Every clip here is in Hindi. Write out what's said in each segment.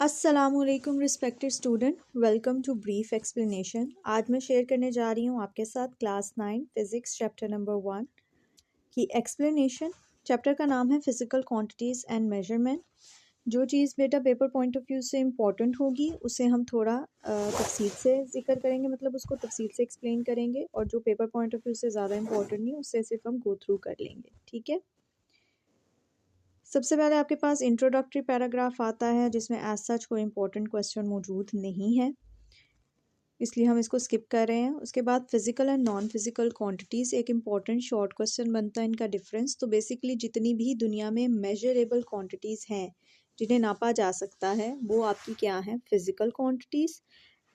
अस्सलामुअलैकुम respected student, welcome to brief explanation. आज मैं शेयर करने जा रही हूँ आपके साथ क्लास 9 फिज़िक्स चैप्टर नंबर 1 की एक्सप्लेनेशन। चैप्टर का नाम है फिज़िकल क्वांटिटीज़ एंड मेजरमेंट। जो चीज़ बेटा पेपर पॉइंट ऑफ व्यू से इम्पॉर्टेंट होगी उसे हम थोड़ा तफसील से जिक्र करेंगे, मतलब उसको तफसील से एक्सप्लेन करेंगे, और जो पेपर पॉइंट ऑफ व्यू से ज़्यादा इंपॉर्टेंट नहीं उससे सिर्फ हम गो थ्रू कर लेंगे। ठीक है, सबसे पहले आपके पास इंट्रोडक्टरी पैराग्राफ आता है जिसमें एज सच कोई इंपॉर्टेंट क्वेश्चन मौजूद नहीं है, इसलिए हम इसको स्किप कर रहे हैं। उसके बाद physical and non physical quantities, एक इंपॉर्टेंट शॉर्ट क्वेश्चन बनता है इनका डिफरेंस। तो बेसिकली जितनी भी दुनिया में मेजरेबल क्वांटिटीज़ हैं जिन्हें नापा जा सकता है वो आपकी क्या हैं, फिजिकल क्वांटिटीज़,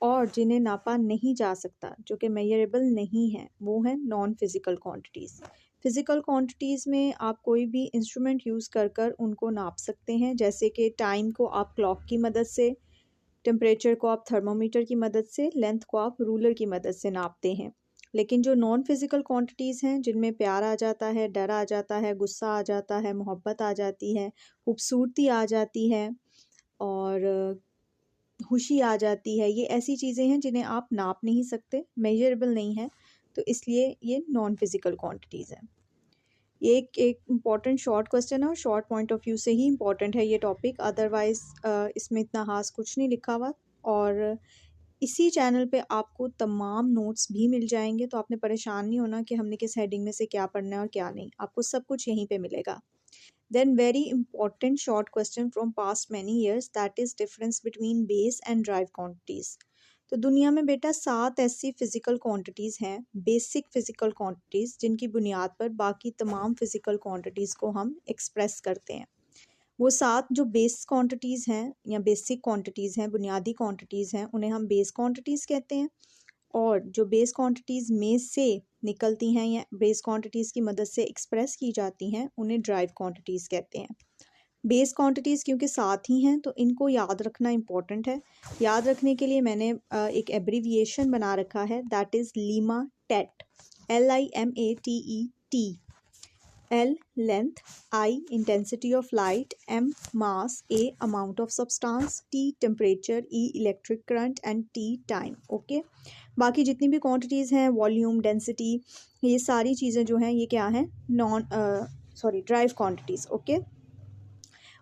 और जिन्हें नापा नहीं जा सकता जो कि मेजरेबल नहीं है वो है non physical quantities. Physical quantities में आप कोई भी इंस्ट्रूमेंट यूज़ कर कर उनको नाप सकते हैं, जैसे कि टाइम को आप क्लॉक की मदद से, टेम्परेचर को आप थर्मोमीटर की मदद से, लेंथ को आप रूलर की मदद से नापते हैं। लेकिन जो नॉन फिज़िकल क्वांटिटीज़ हैं जिनमें प्यार आ जाता है, डर आ जाता है, गुस्सा आ जाता है, मोहब्बत आ जाती है, खूबसूरती आ जाती है और खुशी आ जाती है, ये ऐसी चीज़ें हैं जिन्हें आप नाप नहीं सकते, मेजरेबल नहीं है, तो इसलिए ये नॉन फिज़िकल क्वांटिटीज़ हैं। ये एक इम्पॉर्टेंट शॉर्ट क्वेश्चन है और शॉर्ट पॉइंट ऑफ व्यू से ही इम्पॉर्टेंट है ये टॉपिक, अदरवाइज़ इसमें इतना खास कुछ नहीं लिखा हुआ। और इसी चैनल पे आपको तमाम नोट्स भी मिल जाएंगे, तो आपने परेशान नहीं होना कि हमने किस हेडिंग में से क्या पढ़ना है और क्या नहीं, आपको सब कुछ यहीं पे मिलेगा। Then very important short question from past many years, that is difference between base and drive quantities. तो दुनिया में बेटा 7 ऐसी फ़िज़िकल क्वांटिटीज़ हैं, बेसिक फ़िज़िकल क्वांटिटीज़, जिनकी बुनियाद पर बाकी तमाम फ़िज़िकल क्वांटिटीज़ को हम एक्सप्रेस करते हैं। वो 7 जो बेस क्वांटिटीज़ हैं या बेसिक क्वांटिटीज़ हैं, बुनियादी क्वांटिटीज़ हैं, उन्हें हम बेस क्वांटिटीज़ कहते हैं। और जो बेस क्वांटिटीज़ में से निकलती हैं या बेस क्वांटिटीज़ की मदद से एक्सप्रेस की जाती हैं उन्हें ड्राइव क्वांटिटीज़ कहते हैं। बेस क्वांटिटीज़ क्योंकि साथ ही हैं तो इनको याद रखना इम्पॉर्टेंट है। याद रखने के लिए मैंने एक एब्रीविएशन बना रखा है, दैट इज़ लीमा टेट, LIMATET। L length, I intensity of light, M mass, A amount of substance, T temperature, E electric current and T time। Okay, बाकी जितनी भी क्वांटिटीज़ हैं, वॉल्यूम, डेंसिटी, ये सारी चीज़ें जो हैं ये क्या हैं, ड्राइव क्वांटिटीज़। ओके,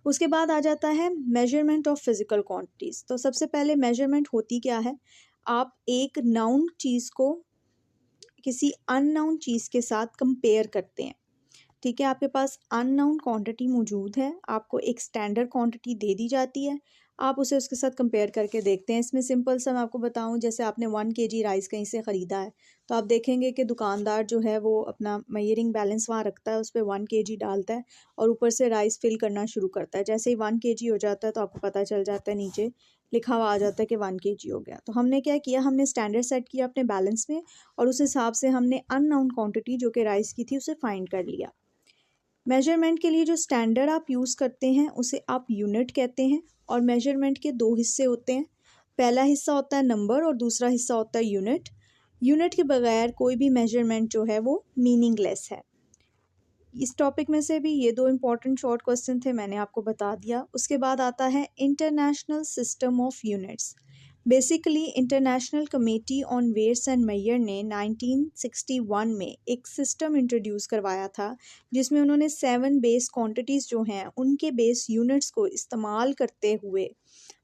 उसके बाद आ जाता है मेजरमेंट ऑफ फिज़िकल क्वांटिटीज़। तो सबसे पहले मेजरमेंट होती क्या है, आप एक नाउन चीज़ को किसी अननाउन चीज़ के साथ कंपेयर करते हैं। ठीक है, आपके पास अननाउन क्वांटिटी मौजूद है, आपको एक स्टैंडर्ड क्वांटिटी दे दी जाती है, आप उसे उसके साथ कंपेयर करके देखते हैं। इसमें सिंपल सा मैं आपको बताऊं, जैसे आपने 1 kg राइस कहीं से ख़रीदा है, तो आप देखेंगे कि दुकानदार जो है वो अपना मेजरिंग बैलेंस वहाँ रखता है, उस पर 1 kg डालता है और ऊपर से राइस फिल करना शुरू करता है। जैसे ही 1 kg हो जाता है तो आपको पता चल जाता है, नीचे लिखा हुआ आ जाता है कि 1 kg हो गया। तो हमने क्या किया, हमने स्टैंडर्ड सेट किया अपने बैलेंस में और उस हिसाब से हमने अननाउन क्वान्टिटी जो कि राइस की थी उसे फाइंड कर लिया। मेजरमेंट के लिए जो स्टैंडर्ड आप यूज़ करते हैं उसे आप यूनिट कहते हैं, और मेजरमेंट के 2 हिस्से होते हैं। पहला हिस्सा होता है नंबर और दूसरा हिस्सा होता है यूनिट। यूनिट के बगैर कोई भी मेजरमेंट जो है वो मीनिंगलेस है। इस टॉपिक में से भी ये 2 इंपॉर्टेंट शॉर्ट क्वेश्चन थे, मैंने आपको बता दिया। उसके बाद आता है international system of units. Basically international committee on weights and measure ने 1961 में एक सिस्टम इंट्रोड्यूस करवाया था जिसमें उन्होंने 7 बेस क्वांटिटीज़ जो हैं उनके बेस यूनिट्स को इस्तेमाल करते हुए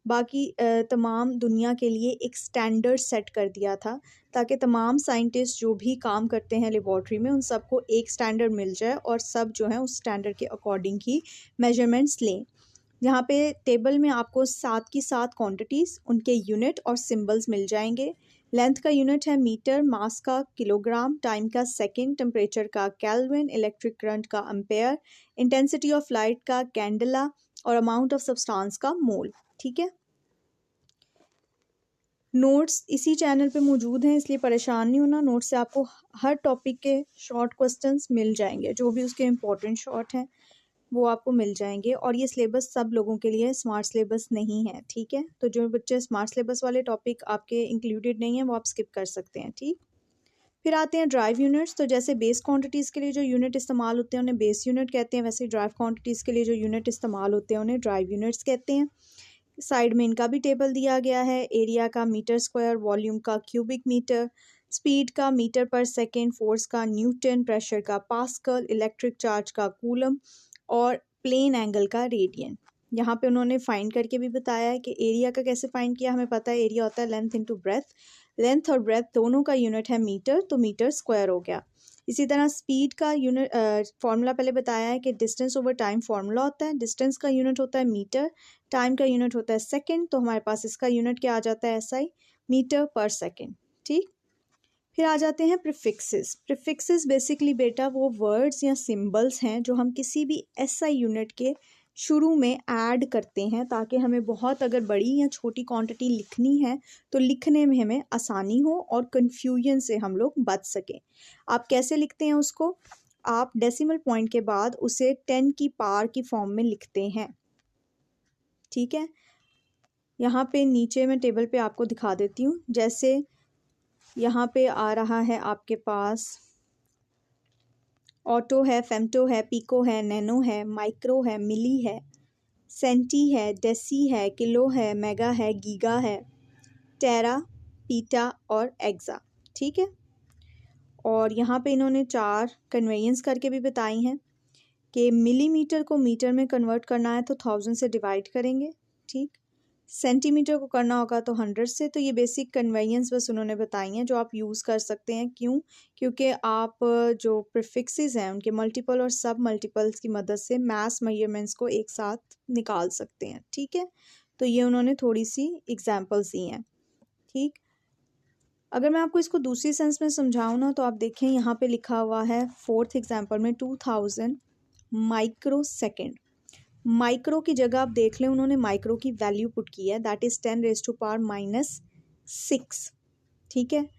बाकी तमाम दुनिया के लिए एक स्टैंडर्ड सेट कर दिया था, ताकि तमाम साइंटिस्ट जो भी काम करते हैं लेबॉर्ट्री में उन सबको एक स्टैंडर्ड मिल जाए और सब जो है उस स्टैंडर्ड के अकॉर्डिंग ही मेजरमेंट्स लें। यहाँ पे टेबल में आपको 7 की 7 क्वांटिटीज़, उनके यूनिट और सिंबल्स मिल जाएंगे। लेंथ का यूनिट है मीटर, मास का किलोग्राम, टाइम का सेकंड, टेम्परेचर का केल्विन, इलेक्ट्रिक करंट का एम्पेयर, इंटेंसिटी ऑफ लाइट का कैंडला और अमाउंट ऑफ सब्सटेंस का मोल। ठीक है, नोट्स इसी चैनल पे मौजूद हैं, इसलिए परेशान नहीं होना। नोट्स से आपको हर टॉपिक के शॉर्ट क्वेश्चंस मिल जाएंगे, जो भी उसके इम्पोर्टेंट शॉर्ट हैं वो आपको मिल जाएंगे। और ये सिलेबस सब लोगों के लिए स्मार्ट सिलेबस नहीं है, ठीक है। तो जो बच्चे स्मार्ट सिलेबस वाले टॉपिक आपके इंक्लूडेड नहीं है वो आप स्किप कर सकते हैं, ठीक। फिर आते हैं ड्राइव यूनिट्स। तो जैसे बेस क्वांटिटीज़ के लिए जो यूनिट इस्तेमाल होते हैं उन्हें बेस यूनिट कहते हैं, वैसे ड्राइव क्वांटिटीज़ के लिए जो यूनिट इस्तेमाल होते हैं उन्हें ड्राइव यूनिट्स कहते हैं। साइड में इनका भी टेबल दिया गया है, एरिया का मीटर स्क्वायर, वॉल्यूम का क्यूबिक मीटर, स्पीड का मीटर पर सेकेंड, फोर्स का न्यूटन, प्रेशर का पास्कल, इलेक्ट्रिक चार्ज का कूलम और प्लेन एंगल का रेडियन। यहाँ पे उन्होंने फाइंड करके भी बताया है कि एरिया का कैसे फाइंड किया। हमें पता है एरिया होता है लेंथ इंटू ब्रेथ, लेंथ और ब्रेथ दोनों का यूनिट है मीटर, तो मीटर स्क्वायर हो गया। इसी तरह स्पीड का यूनिट फार्मूला पहले बताया है कि डिस्टेंस ओवर टाइम फार्मूला होता है, डिस्टेंस का यूनिट होता है मीटर, टाइम का यूनिट होता है सेकंड, तो हमारे पास इसका यूनिट क्या आ जाता है एसआई, मीटर पर सेकंड। ठीक, फिर आ जाते हैं प्रीफिक्सेस। प्रीफिक्सेस बेसिकली बेटा वो वर्ड्स या सिंबल्स हैं जो हम किसी भी एसआई यूनिट के शुरू में ऐड करते हैं ताकि हमें बहुत अगर बड़ी या छोटी क्वांटिटी लिखनी है तो लिखने में हमें आसानी हो और कन्फ्यूजन से हम लोग बच सकें। आप कैसे लिखते हैं उसको, आप डेसिमल पॉइंट के बाद उसे 10 की पावर की फॉर्म में लिखते हैं। ठीक है, यहाँ पे नीचे मैं टेबल पे आपको दिखा देती हूँ। जैसे यहाँ पे आ रहा है आपके पास ऑटो है, फेम्टो है, पिको है, नैनो है, माइक्रो है, मिली है, सेंटी है, डेसी है, किलो है, मेगा है, गीगा है, टेरा, पीटा और एक्सा। ठीक है, और यहाँ पे इन्होंने 4 कन्वेंस करके भी बताई हैं कि मिलीमीटर को मीटर में कन्वर्ट करना है तो 1000 से डिवाइड करेंगे। ठीक, सेंटीमीटर को करना होगा तो 100 से। तो ये बेसिक कन्वेंस बस उन्होंने बताई हैं जो आप यूज़ कर सकते हैं। क्यों? क्योंकि आप जो प्रीफिक्सेस हैं उनके मल्टीपल और सब मल्टीपल्स की मदद से मास मेजरमेंट्स को एक साथ निकाल सकते हैं। ठीक है, तो ये उन्होंने थोड़ी सी एग्जांपल्स दी हैं। ठीक, अगर मैं आपको इसको दूसरी सेंस में समझाऊँ ना तो आप देखें यहाँ पे लिखा हुआ है 4th एग्जाम्पल में 2000 माइक्रो सेकेंड। माइक्रो की जगह आप देख लें उन्होंने माइक्रो की वैल्यू पुट की है, दैट इज़ 10⁻⁻⁶। ठीक है,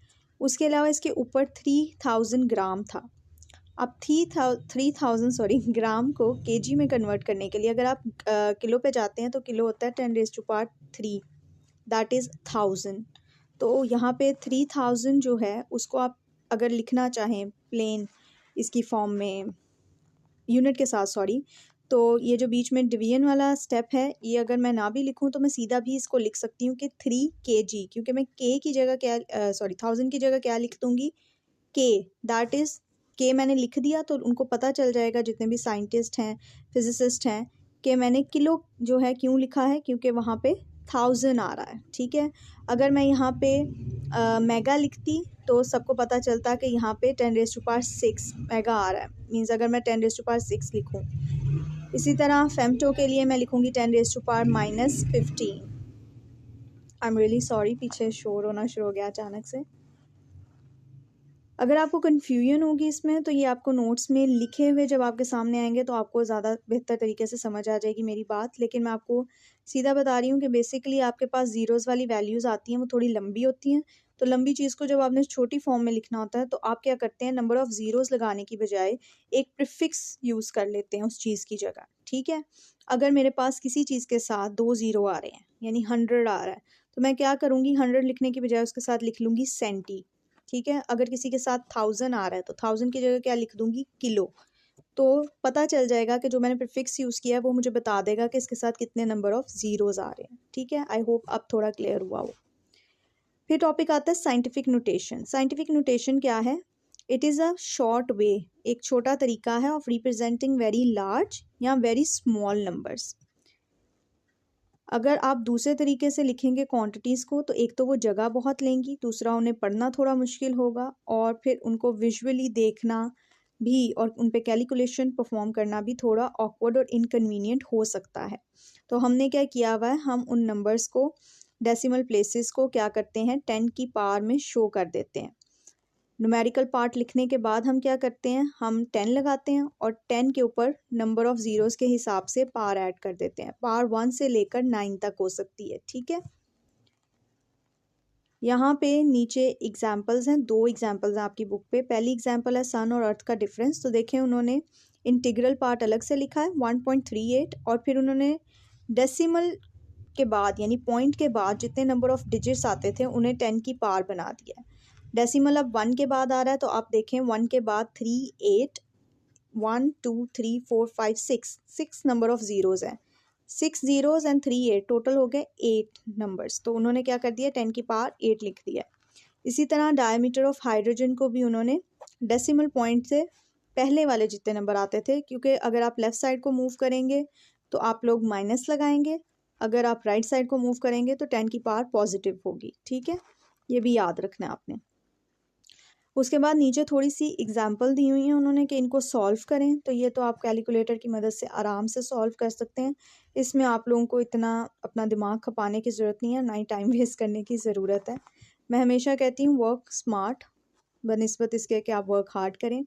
उसके अलावा इसके ऊपर 3000 ग्राम था। अब 3000 ग्राम को केजी में कन्वर्ट करने के लिए अगर आप किलो पे जाते हैं तो किलो होता है 10⁻3, दैट इज़ 1000। तो यहाँ पे 3000 जो है उसको आप अगर लिखना चाहें प्लेन इसकी फॉर्म में यूनिट के साथ, सॉरी, तो ये जो बीच में डिवीजन वाला स्टेप है ये अगर मैं ना भी लिखूं तो मैं सीधा भी इसको लिख सकती हूँ कि 3 kg, क्योंकि मैं के की जगह क्या 1000 की जगह क्या लिख दूँगी, के, दैट इज़ के मैंने लिख दिया तो उनको पता चल जाएगा जितने भी साइंटिस्ट हैं फिजिसिस्ट हैं कि मैंने किलो जो है क्यों लिखा है, क्योंकि वहाँ पे 1000 आ रहा है। ठीक है, अगर मैं यहाँ पे मेगा लिखती तो सबको पता चलता कि यहाँ पे 10⁻6 मेगा आ रहा है, मीन्स अगर मैं 10⁻6 लिखूँ। इसी तरह फेम्टो के लिए मैं लिखूँगी 10⁻⁻15। आई एम रियली सॉरी, पीछे शोर होना शुरू हो गया अचानक से। अगर आपको कन्फ्यूजन होगी इसमें तो ये आपको नोट्स में लिखे हुए जब आपके सामने आएंगे तो आपको ज़्यादा बेहतर तरीके से समझ आ जाएगी मेरी बात। लेकिन मैं आपको सीधा बता रही हूँ कि बेसिकली आपके पास ज़ीरोज़ वाली वैल्यूज़ आती हैं, वो थोड़ी लंबी होती हैं। तो लंबी चीज़ को जब आपने छोटी फॉर्म में लिखना होता है तो आप क्या करते हैं, नंबर ऑफ़ ज़ीरोज़ लगाने की बजाय एक प्रीफिक्स यूज़ कर लेते हैं उस चीज़ की जगह। ठीक है, अगर मेरे पास किसी चीज़ के साथ 2 ज़ीरो आ रहे हैं यानी 100 आ रहा है तो मैं क्या करूँगी, 100 लिखने की बजाय उसके साथ लिख लूँगी सेंटी। ठीक है, अगर किसी के साथ 1000 आ रहा है तो 1000 की जगह क्या लिख दूंगी, किलो। तो पता चल जाएगा कि जो मैंने प्रीफिक्स यूज़ किया है वो मुझे बता देगा कि इसके साथ कितने नंबर ऑफ ज़ीरोज़ आ रहे हैं। ठीक है, आई होप अब थोड़ा क्लियर हुआ हो। फिर टॉपिक आता है साइंटिफिक नोटेशन। साइंटिफिक नोटेशन क्या है, it is a short way, एक छोटा तरीका है ऑफ रिप्रेजेंटिंग वेरी लार्ज या वेरी स्मॉल नंबर्स। अगर आप दूसरे तरीके से लिखेंगे क्वांटिटीज़ को तो एक तो वो जगह बहुत लेंगी, दूसरा उन्हें पढ़ना थोड़ा मुश्किल होगा और फिर उनको विजुअली देखना भी और उन पे कैलकुलेशन परफॉर्म करना भी थोड़ा ऑकवर्ड और इनकन्वीनियंट हो सकता है। तो हमने क्या किया हुआ है, हम उन नंबर्स को डेसिमल प्लेसेस को क्या करते हैं 10 की पावर में शो कर देते हैं। न्यूमेरिकल पार्ट लिखने के बाद हम क्या करते हैं, हम 10 लगाते हैं और 10 के ऊपर नंबर ऑफ़ ज़ीरोज़ के हिसाब से पावर ऐड कर देते हैं। पावर 1 से लेकर 9 तक हो सकती है। ठीक है, यहाँ पे नीचे एग्जाम्पल्स हैं, 2 एग्जाम्पल्स हैं आपकी बुक पे। पहली एग्जाम्पल है सन और अर्थ का डिफरेंस। तो देखें उन्होंने इंटीग्रल पार्ट अलग से लिखा है 1.38 और फिर उन्होंने डेसिमल के बाद यानी पॉइंट के बाद जितने नंबर ऑफ़ डिजिट्स आते थे उन्हें 10 की पावर बना दिया है। डेसिमल अब 1 के बाद आ रहा है तो आप देखें 1 के बाद 3 8 1 2 3 4 5 6 नंबर ऑफ़ ज़ीरोज़ हैं। 6 zeros एंड 3 8, टोटल हो गए 8 नंबर्स। तो उन्होंने क्या कर दिया, 10 की पावर 8 लिख दिया। इसी तरह डायमीटर ऑफ हाइड्रोजन को भी उन्होंने डेसिमल पॉइंट से पहले वाले जितने नंबर आते थे, क्योंकि अगर आप लेफ़्ट साइड को मूव करेंगे तो आप लोग माइनस लगाएंगे, अगर आप राइट साइड को मूव करेंगे तो 10 की पावर पॉजिटिव होगी। ठीक है, ये भी याद रखना है आपने। उसके बाद नीचे थोड़ी सी एग्जाम्पल दी हुई हैं उन्होंने कि इनको सॉल्व करें, तो ये तो आप कैलकुलेटर की मदद से आराम से सॉल्व कर सकते हैं। इसमें आप लोगों को इतना अपना दिमाग खपाने की ज़रूरत नहीं है, ना ही टाइम वेस्ट करने की ज़रूरत है। मैं हमेशा कहती हूँ वर्क स्मार्ट बनिस्बत इसके कि आप वर्क हार्ड करें।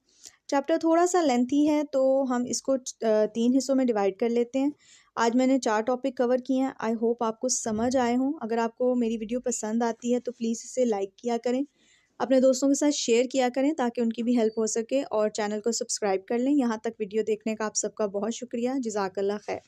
चैप्टर थोड़ा सा लेंथी है तो हम इसको 3 हिस्सों में डिवाइड कर लेते हैं। आज मैंने 4 टॉपिक कवर किए हैं। आई होप आपको समझ आए हों। अगर आपको मेरी वीडियो पसंद आती है तो प्लीज़ इसे लाइक किया करें, अपने दोस्तों के साथ शेयर किया करें ताकि उनकी भी हेल्प हो सके, और चैनल को सब्सक्राइब कर लें। यहाँ तक वीडियो देखने का आप सबका बहुत शुक्रिया। जज़ाकल्लाह खैर।